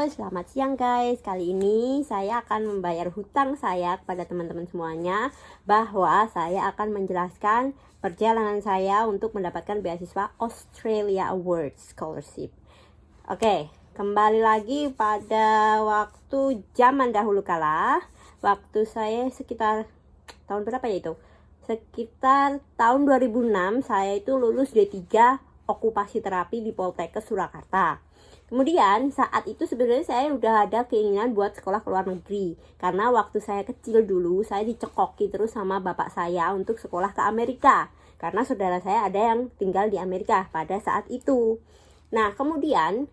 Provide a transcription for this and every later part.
Selamat siang guys. Kali ini saya akan membayar hutang saya kepada teman-teman semuanya, bahwa saya akan menjelaskan perjalanan saya untuk mendapatkan beasiswa Australia Award Scholarship. Oke, kembali lagi pada waktu zaman dahulu kala. Waktu saya sekitar tahun berapa ya itu? Sekitar tahun 2006 saya itu lulus D3 okupasi terapi di Poltekkes Surakarta. Kemudian saat itu sebenarnya saya udah ada keinginan buat sekolah ke luar negeri, karena waktu saya kecil dulu saya dicekoki terus sama bapak saya untuk sekolah ke Amerika, karena saudara saya ada yang tinggal di Amerika pada saat itu. Nah kemudian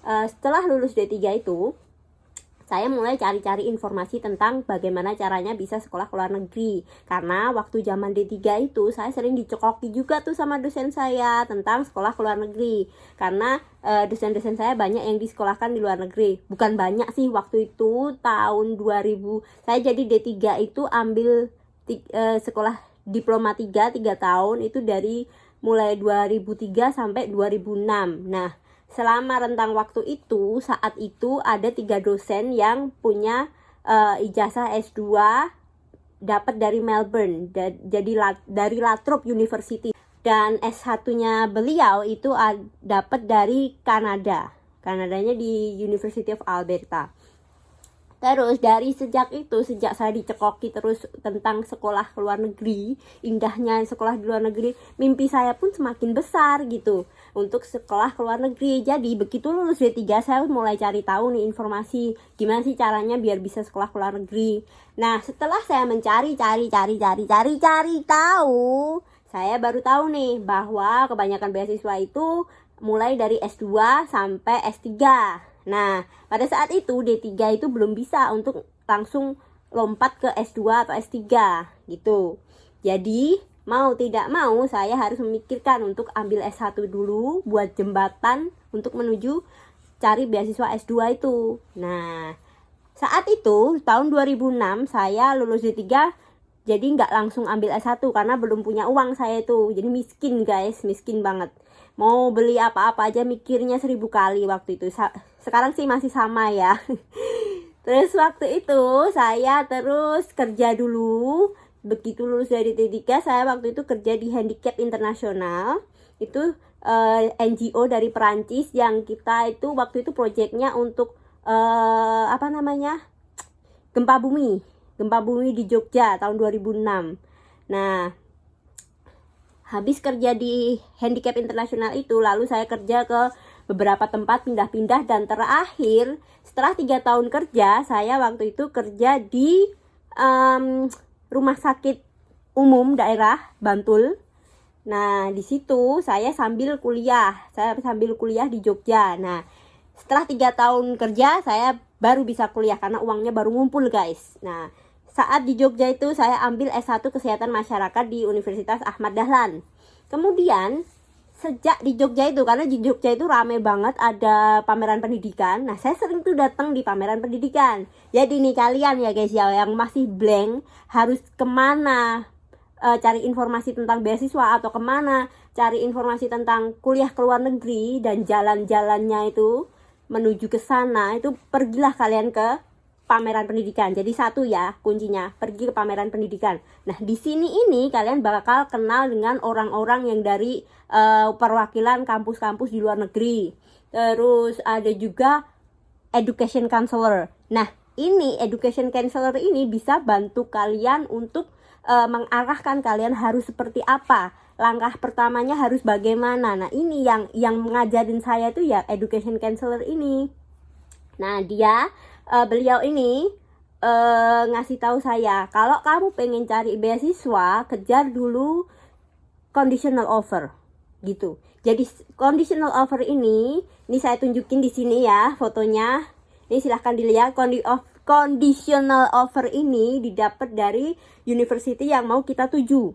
setelah lulus D3 itu saya mulai cari-cari informasi tentang bagaimana caranya bisa sekolah ke luar negeri. Karena waktu zaman D3 itu saya sering dicekoki juga tuh sama dosen saya tentang sekolah ke luar negeri. Karena dosen-dosen saya banyak yang disekolahkan di luar negeri. Bukan banyak sih, waktu itu tahun 2000 saya jadi D3 itu ambil sekolah diploma 3 tahun itu dari mulai 2003 sampai 2006. Nah, selama rentang waktu itu, saat itu ada 3 dosen yang punya ijazah S2 dapat dari Melbourne, jadi dari La Trobe University, dan S1-nya beliau itu dapat dari Kanadanya di University of Alberta. Terus dari sejak saya dicekoki terus tentang sekolah ke luar negeri, indahnya sekolah di luar negeri, mimpi saya pun semakin besar gitu untuk sekolah ke luar negeri. Jadi begitu lulus D3 saya mulai cari tahu nih informasi gimana sih caranya biar bisa sekolah ke luar negeri. Nah, setelah saya mencari tahu, saya baru tahu nih bahwa kebanyakan beasiswa itu mulai dari S2 sampai S3. Nah, pada saat itu D3 itu belum bisa untuk langsung lompat ke S2 atau S3 gitu. Jadi, mau tidak mau saya harus memikirkan untuk ambil S1 dulu buat jembatan untuk menuju cari beasiswa S2 itu. Nah, saat itu tahun 2006 saya lulus D3, jadi nggak langsung ambil S1 karena belum punya uang saya itu. Jadi miskin guys, miskin banget. Mau beli apa-apa aja mikirnya 1000 kali waktu itu. Sekarang sih masih sama ya. Terus waktu itu saya terus kerja dulu. Begitu lulus dari D3 saya waktu itu kerja di Handicap Internasional. Itu NGO dari Perancis yang kita itu waktu itu proyeknya untuk gempa bumi di Jogja tahun 2006. Nah, habis kerja di Handicap Internasional itu, lalu saya kerja ke beberapa tempat, pindah-pindah, dan terakhir setelah 3 tahun kerja, saya waktu itu kerja di rumah sakit umum daerah Bantul. Nah, di situ saya sambil kuliah di Jogja. Nah, setelah 3 tahun kerja, saya baru bisa kuliah karena uangnya baru ngumpul guys. Nah, saat di Jogja itu saya ambil S1 Kesehatan Masyarakat di Universitas Ahmad Dahlan. Kemudian sejak di Jogja itu, karena di Jogja itu rame banget ada pameran pendidikan. Nah, saya sering tuh datang di pameran pendidikan. Jadi nih kalian ya guys ya, yang masih blank harus kemana cari informasi tentang beasiswa atau kemana cari informasi tentang kuliah ke luar negeri dan jalan-jalannya itu menuju ke sana, itu pergilah kalian ke pameran pendidikan. Jadi satu ya kuncinya, pergi ke pameran pendidikan. Nah, di sini ini kalian bakal kenal dengan orang-orang yang dari perwakilan kampus-kampus di luar negeri. Terus ada juga education counselor. Nah, ini education counselor ini bisa bantu kalian untuk mengarahkan kalian harus seperti apa. Langkah pertamanya harus bagaimana. Nah, ini yang ngajarin saya tuh ya education counselor ini. Nah, beliau ini ngasih tahu saya, kalau kamu pengen cari beasiswa, kejar dulu conditional offer gitu. Jadi conditional offer ini saya tunjukin di sini ya fotonya. Ini silahkan dilihat. Conditional offer ini didapat dari university yang mau kita tuju.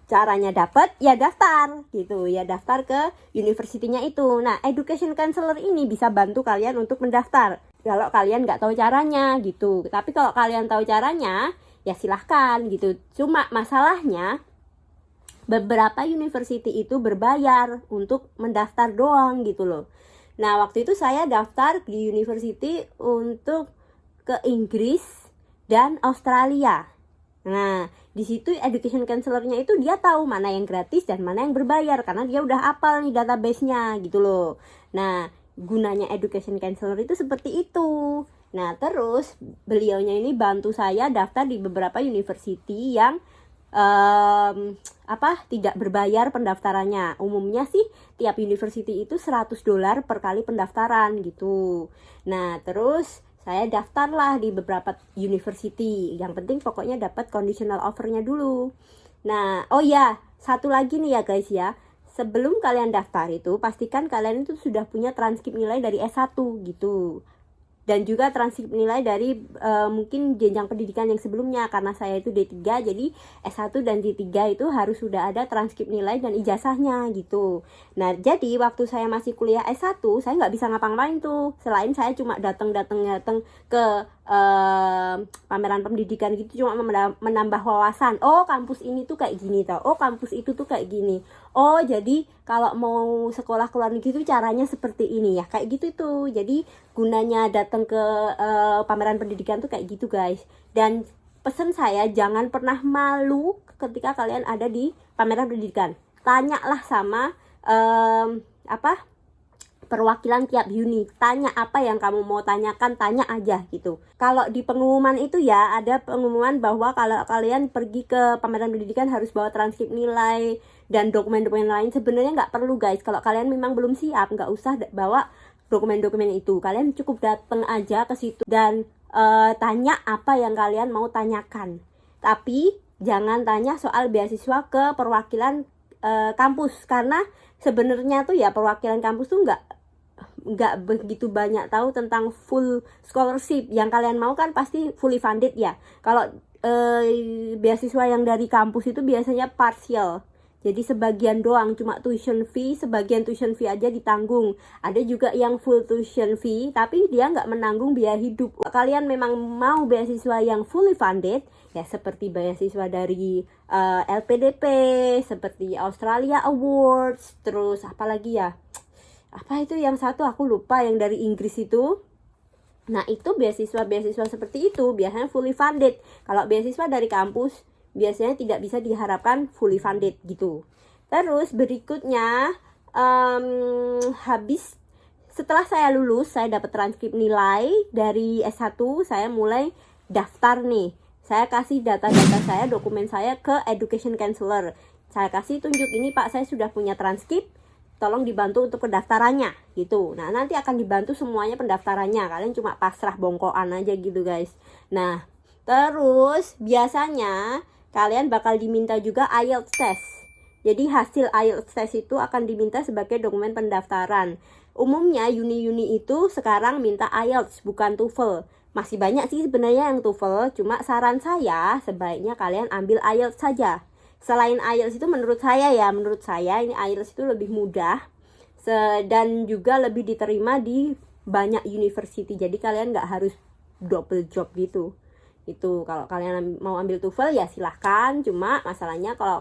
Caranya dapat ya daftar gitu ya, daftar ke universitinya itu. Nah, education counselor ini bisa bantu kalian untuk mendaftar kalau kalian nggak tahu caranya gitu. Tapi kalau kalian tahu caranya ya silahkan gitu. Cuma masalahnya beberapa university itu berbayar untuk mendaftar doang gitu loh. Nah, waktu itu saya daftar di university untuk ke Inggris dan Australia. Nah, di situ education counselor-nya itu dia tahu mana yang gratis dan mana yang berbayar karena dia udah hafal nih database-nya gitu loh. Nah, gunanya education counselor itu seperti itu. Nah, terus beliaunya ini bantu saya daftar di beberapa university yang tidak berbayar pendaftarannya. Umumnya sih tiap university itu $100 per kali pendaftaran gitu. Nah, terus saya daftarlah di beberapa university. Yang penting pokoknya dapat conditional offer-nya dulu. Nah, oh ya, satu lagi nih ya guys ya. Sebelum kalian daftar itu, pastikan kalian itu sudah punya transkrip nilai dari S1 gitu. Dan juga transkrip nilai dari mungkin jenjang pendidikan yang sebelumnya. Karena saya itu D3, jadi S1 dan D3 itu harus sudah ada transkrip nilai dan ijazahnya gitu. Nah, jadi waktu saya masih kuliah S1, saya nggak bisa ngapa-ngapain tuh. Selain saya cuma datang ke pameran pendidikan gitu, cuma menambah wawasan. Oh, kampus ini tuh kayak gini tau. Oh, kampus itu tuh kayak gini. Oh, jadi kalau mau sekolah ke luar negeri itu caranya seperti ini ya. Kayak gitu tuh. Jadi gunanya datang ke pameran pendidikan tuh kayak gitu guys. Dan pesan saya, jangan pernah malu ketika kalian ada di pameran pendidikan. Tanyalah sama perwakilan tiap uni, tanya apa yang kamu mau tanyakan, tanya aja gitu. Kalau di pengumuman itu ya ada pengumuman bahwa kalau kalian pergi ke pameran pendidikan harus bawa transkrip nilai dan dokumen-dokumen lain. Sebenarnya nggak perlu guys, kalau kalian memang belum siap nggak usah bawa dokumen-dokumen itu. Kalian cukup datang aja ke situ dan tanya apa yang kalian mau tanyakan. Tapi jangan tanya soal beasiswa ke perwakilan kampus, karena sebenarnya tuh ya perwakilan kampus tuh nggak begitu banyak tahu tentang full scholarship. Yang kalian mau kan pasti fully funded ya. Kalau beasiswa yang dari kampus itu biasanya partial, jadi sebagian doang, cuma tuition fee, sebagian tuition fee aja ditanggung. Ada juga yang full tuition fee tapi dia nggak menanggung biaya hidup. Kalian memang mau beasiswa yang fully funded ya, seperti beasiswa dari LPDP, seperti Australia Awards, terus apa lagi ya, apa itu yang satu aku lupa, yang dari Inggris itu. Nah, itu beasiswa seperti itu biasanya fully funded. Kalau beasiswa dari kampus biasanya tidak bisa diharapkan fully funded gitu. Terus berikutnya habis setelah saya lulus, saya dapat transkrip nilai dari S1, saya mulai daftar nih. Saya kasih data-data saya, dokumen saya ke education counselor. Saya kasih tunjuk, ini Pak, saya sudah punya transkrip, tolong dibantu untuk pendaftarannya gitu. Nah, nanti akan dibantu semuanya pendaftarannya. Kalian cuma pasrah bongkoan aja gitu guys. Nah, terus biasanya kalian bakal diminta juga IELTS test. Jadi hasil IELTS test itu akan diminta sebagai dokumen pendaftaran. Umumnya uni-uni itu sekarang minta IELTS bukan TOEFL. Masih banyak sih sebenarnya yang TOEFL, cuma saran saya sebaiknya kalian ambil IELTS saja. Selain IELTS itu menurut saya ini IELTS itu lebih mudah dan juga lebih diterima di banyak university. Jadi kalian nggak harus double job gitu. Itu kalau kalian mau ambil TOEFL ya silahkan. Cuma masalahnya kalau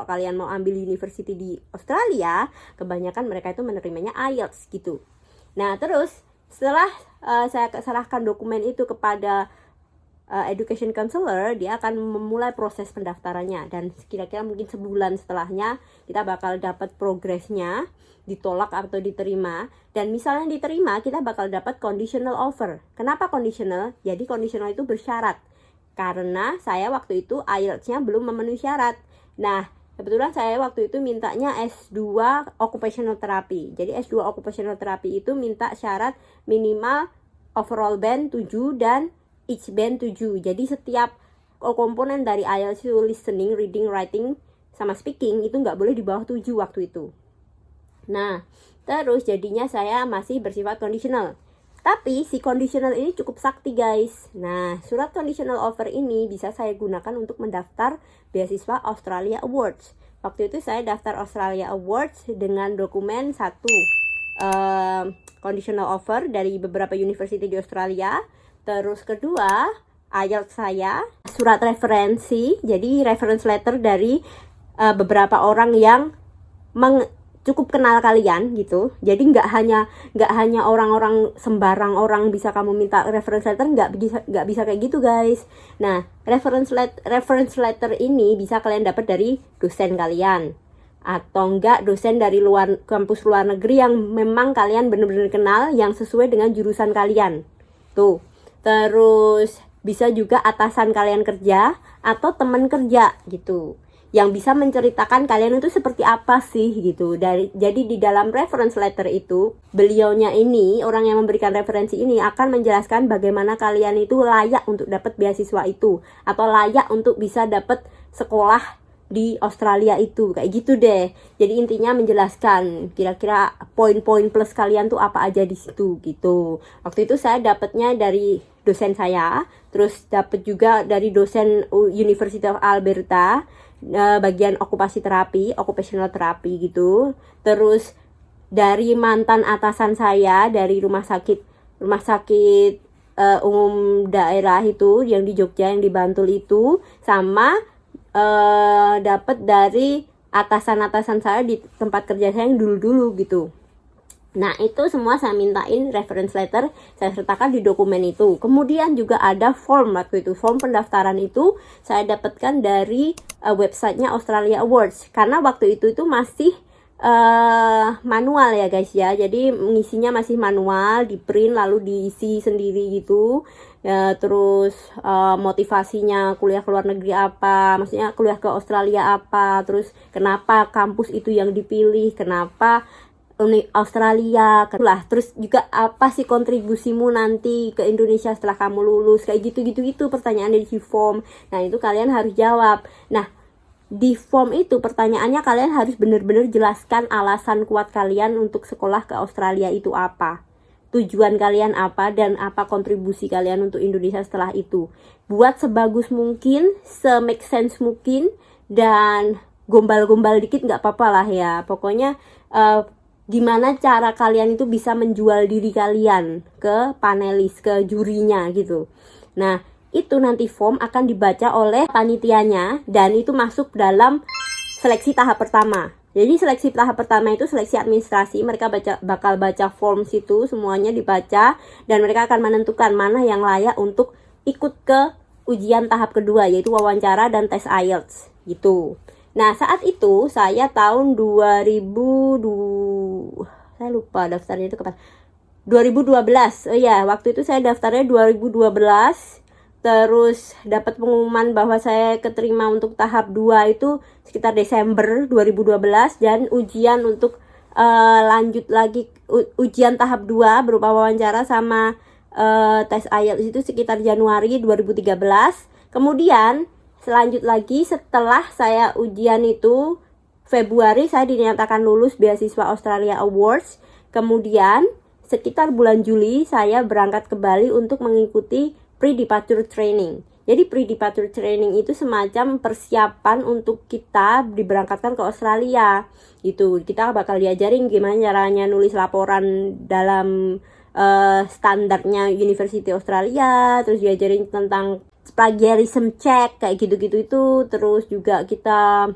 kalian mau ambil university di Australia, kebanyakan mereka itu menerimanya IELTS gitu. Nah, terus setelah saya serahkan dokumen itu kepada education counselor, dia akan memulai proses pendaftarannya, dan kira-kira mungkin sebulan setelahnya kita bakal dapat progresnya, ditolak atau diterima. Dan misalnya diterima, kita bakal dapat conditional offer. Kenapa conditional? Jadi conditional itu bersyarat, karena saya waktu itu IELTS-nya belum memenuhi syarat. Nah, kebetulan saya waktu itu mintanya S2 occupational therapy. Jadi S2 occupational therapy itu minta syarat minimal overall band 7 dan each band 7. Jadi setiap komponen dari IELTS itu listening, reading, writing, sama speaking itu nggak boleh di bawah 7 waktu itu. Nah, terus jadinya saya masih bersifat conditional. Tapi si conditional ini cukup sakti guys. Nah, surat conditional offer ini bisa saya gunakan untuk mendaftar beasiswa Australia Awards. Waktu itu saya daftar Australia Awards dengan dokumen satu, conditional offer dari beberapa university di Australia. Terus kedua, IELTS saya, surat referensi, jadi reference letter dari beberapa orang yang cukup kenal kalian gitu. Jadi nggak hanya orang-orang sembarang orang bisa kamu minta reference letter, nggak bisa kayak gitu guys. Nah, reference letter ini bisa kalian dapat dari dosen kalian atau enggak dosen dari kampus luar negeri yang memang kalian benar-benar kenal, yang sesuai dengan jurusan kalian tuh. Terus bisa juga atasan kalian kerja atau teman kerja gitu, yang bisa menceritakan kalian itu seperti apa sih gitu. Jadi di dalam reference letter itu, beliaunya ini, orang yang memberikan referensi ini akan menjelaskan bagaimana kalian itu layak untuk dapat beasiswa itu, atau layak untuk bisa dapat sekolah di Australia itu, kayak gitu deh. Jadi intinya menjelaskan kira-kira poin-poin plus kalian tuh apa aja di situ gitu. Waktu itu saya dapatnya dari dosen saya, terus dapat juga dari dosen University of Alberta, bagian okupasi terapi, occupational therapy gitu. Terus dari mantan atasan saya dari rumah sakit umum daerah itu yang di Jogja, yang di Bantul itu, sama dapat dari atasan saya di tempat kerja saya yang dulu gitu. Nah, itu semua saya mintain reference letter, saya sertakan di dokumen itu. Kemudian juga ada form waktu itu. Form pendaftaran itu saya dapatkan dari websitenya Australia Awards. Karena waktu itu masih manual ya guys ya. Jadi mengisinya masih manual, di print lalu diisi sendiri gitu. Terus motivasinya kuliah ke luar negeri apa, maksudnya kuliah ke Australia apa, terus kenapa kampus itu yang dipilih, kenapa Australia lah, terus juga apa sih kontribusimu nanti ke Indonesia setelah kamu lulus, kayak gitu pertanyaan dari form. Nah, itu kalian harus jawab. Nah, di form itu pertanyaannya kalian harus benar-benar jelaskan alasan kuat kalian untuk sekolah ke Australia itu apa, tujuan kalian apa, dan apa kontribusi kalian untuk Indonesia setelah itu. Buat sebagus mungkin, se-make sense mungkin, dan gombal-gombal dikit nggak apa-apa lah ya. Pokoknya gimana cara kalian itu bisa menjual diri kalian ke panelis, ke jurinya gitu. Nah, itu nanti form akan dibaca oleh panitianya, dan itu masuk dalam seleksi tahap pertama. Jadi seleksi tahap pertama itu seleksi administrasi, mereka bakal baca form situ, semuanya dibaca, dan mereka akan menentukan mana yang layak untuk ikut ke ujian tahap kedua, yaitu wawancara dan tes IELTS gitu. Nah, saat itu saya tahun 2002, saya lupa daftarnya itu kapan. 2012. Oh iya, waktu itu saya daftarnya 2012. Terus dapat pengumuman bahwa saya keterima untuk tahap 2 itu sekitar Desember 2012, dan ujian untuk lanjut lagi ujian tahap 2 berupa wawancara sama tes IELTS itu sekitar Januari 2013. Kemudian selanjut lagi setelah saya ujian itu Februari saya dinyatakan lulus beasiswa Australia Awards. Kemudian sekitar bulan Juli saya berangkat ke Bali untuk mengikuti pre-departure training. Jadi pre-departure training itu semacam persiapan untuk kita diberangkatkan ke Australia. Gitu. Kita bakal diajarin gimana caranya nulis laporan dalam standarnya University Australia, terus diajarin tentang plagiarism check kayak gitu-gitu itu, terus juga kita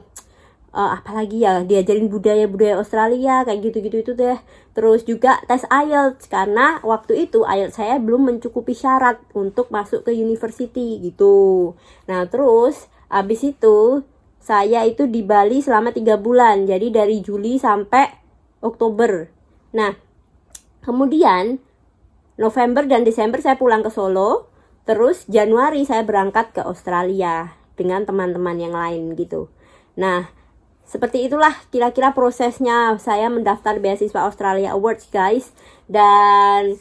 apalagi ya, diajarin budaya Australia kayak gitu-gitu itu deh. Terus juga tes IELTS, karena waktu itu IELTS saya belum mencukupi syarat untuk masuk ke university gitu. Nah, terus abis itu saya itu di Bali selama 3 bulan, jadi dari Juli sampai Oktober. Nah, kemudian November dan Desember saya pulang ke Solo. Terus Januari saya berangkat ke Australia dengan teman-teman yang lain gitu. Nah, seperti itulah kira-kira prosesnya saya mendaftar beasiswa Australia Awards guys. Dan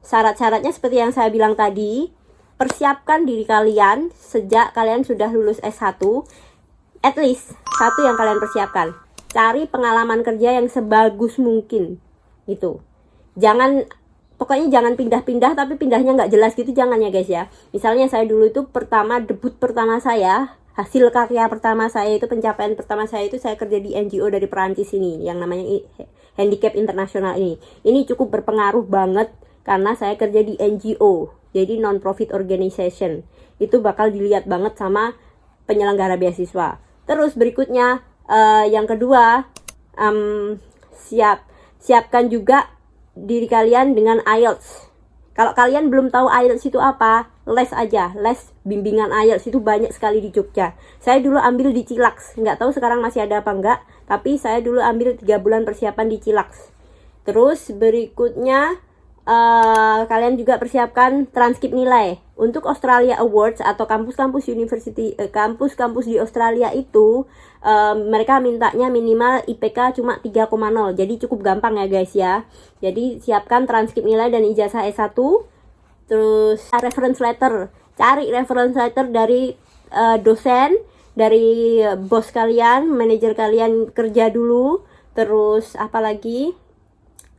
syarat-syaratnya seperti yang saya bilang tadi, persiapkan diri kalian sejak kalian sudah lulus S1. At least satu yang kalian persiapkan, cari pengalaman kerja yang sebagus mungkin gitu. Pokoknya jangan pindah-pindah, tapi pindahnya nggak jelas gitu, jangan ya guys ya. Misalnya saya dulu itu debut pertama saya, hasil karya pertama saya itu, pencapaian pertama saya itu saya kerja di NGO dari Perancis ini, yang namanya Handicap International ini. Ini cukup berpengaruh banget karena saya kerja di NGO, jadi non-profit organization. Itu bakal dilihat banget sama penyelenggara beasiswa. Terus berikutnya, yang kedua, siapkan juga diri kalian dengan IELTS. Kalau kalian belum tahu IELTS itu apa, les aja, les bimbingan IELTS itu banyak sekali di Jogja. Saya dulu ambil di Cilax, nggak tahu sekarang masih ada apa enggak, tapi saya dulu ambil 3 bulan persiapan di Cilax. Terus berikutnya kalian juga persiapkan transkrip nilai. Untuk Australia Awards atau kampus-kampus kampus-kampus di Australia itu mereka mintanya minimal IPK cuma 3,0. Jadi cukup gampang ya guys ya. Jadi siapkan transkrip nilai dan ijazah S1. Terus reference letter. Cari reference letter dari dosen, dari bos kalian, manajer kalian kerja dulu. Terus apalagi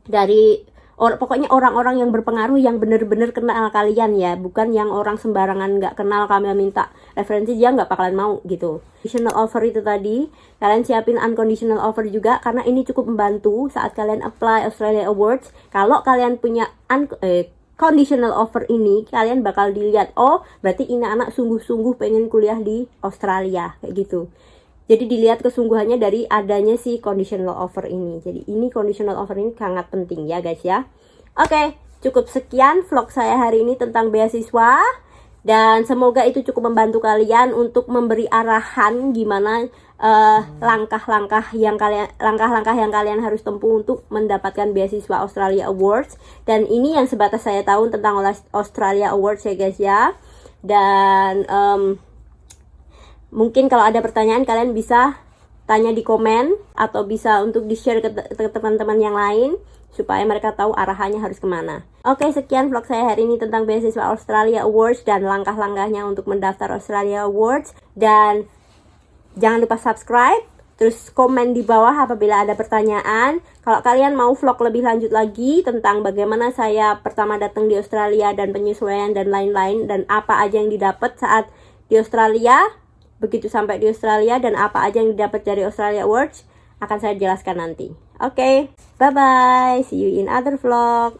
dari pokoknya orang-orang yang berpengaruh yang bener-bener kenal kalian ya, bukan yang orang sembarangan nggak kenal kalian minta referensi, dia nggak bakalan mau gitu. Conditional offer itu tadi, kalian siapin unconditional offer juga karena ini cukup membantu saat kalian apply Australia Awards. Kalau kalian punya conditional offer ini, kalian bakal dilihat, oh berarti ini anak sungguh-sungguh pengen kuliah di Australia kayak gitu. Jadi dilihat kesungguhannya dari adanya si conditional offer ini. Jadi ini conditional offer ini sangat penting ya guys ya. Oke, cukup sekian vlog saya hari ini tentang beasiswa. Dan semoga itu cukup membantu kalian untuk memberi arahan gimana langkah-langkah yang kalian harus tempuh untuk mendapatkan beasiswa Australia Awards. Dan ini yang sebatas saya tahu tentang Australia Awards ya guys ya. Dan mungkin kalau ada pertanyaan kalian bisa tanya di komen atau bisa untuk di-share ke teman-teman yang lain supaya mereka tahu arahannya harus kemana. Oke, sekian vlog saya hari ini tentang beasiswa Australia Awards dan langkah-langkahnya untuk mendaftar Australia Awards. Dan jangan lupa subscribe, terus komen di bawah apabila ada pertanyaan. Kalau kalian mau vlog lebih lanjut lagi tentang bagaimana saya pertama datang di Australia dan penyesuaian dan lain-lain, dan apa aja yang didapat saat di Australia, begitu sampai di Australia, dan apa aja yang didapat dari Australia Awards akan saya jelaskan nanti. Oke, bye bye, see you in other vlog.